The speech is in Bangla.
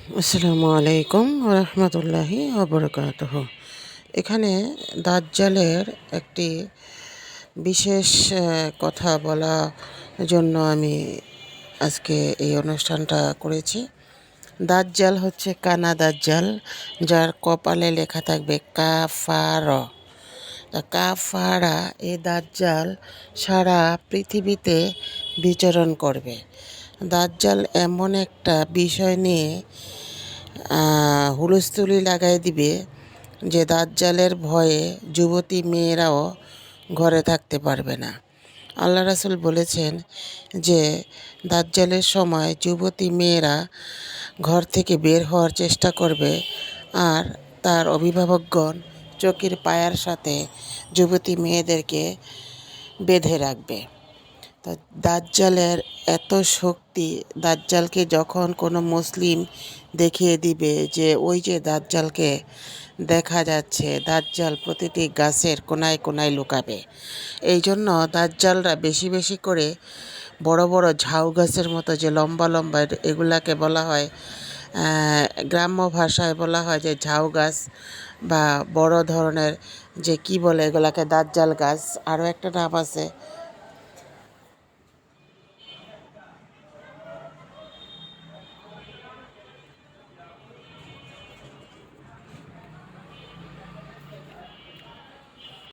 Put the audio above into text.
আসসালামু আলাইকুম রহমতুল্লাহি ওবরকাতুহ। এখানে দাজ্জালের একটি বিশেষ কথা বলা জন্য আমি আজকে এই অনুষ্ঠানটা করেছি। দাজ্জাল হচ্ছে কানা দাজ্জাল, যার কপালে লেখা থাকবে কাফার। কাফারা এই দাজ্জাল সারা পৃথিবীতে বিচরণ করবে। দাজ্জাল এমন একটা বিষয় নিয়ে হুলস্থুলি লাগাই দিবে যে দাজ্জালের ভয়ে যুবতী মেয়েরাও ঘরে থাকতে পারবে না। আল্লাহ রাসূল বলেছেন যে দাজ্জালের সময় যুবতী মেয়েরা ঘর থেকে বের হওয়ার চেষ্টা করবে, আর তার অভিভাবকগণ চোখের পায়ার সাথে যুবতী মেয়েদেরকে বেঁধে রাখবে। তা দাজ্জালের এত শক্তি, দাজ্জালকে যখন কোনো মুসলিম দেখিয়ে দিবে যে ওই যে দাজ্জালকে দেখা যাচ্ছে, দাজ্জাল প্রতিটি গাছের কোনায় কোনায় লুকাবে। এই জন্য দাজ্জালরা বেশি বেশি করে বড় বড় ঝাউ গাছের মতো যে লম্বা লম্বা, এগুলাকে বলা হয়, গ্রাম্য ভাষায় বলা হয় যে ঝাউ গাছ, বা বড় ধরনের যে কি বলে এগুলাকে দাজ্জাল গাছ, আরও একটা নাম আছে,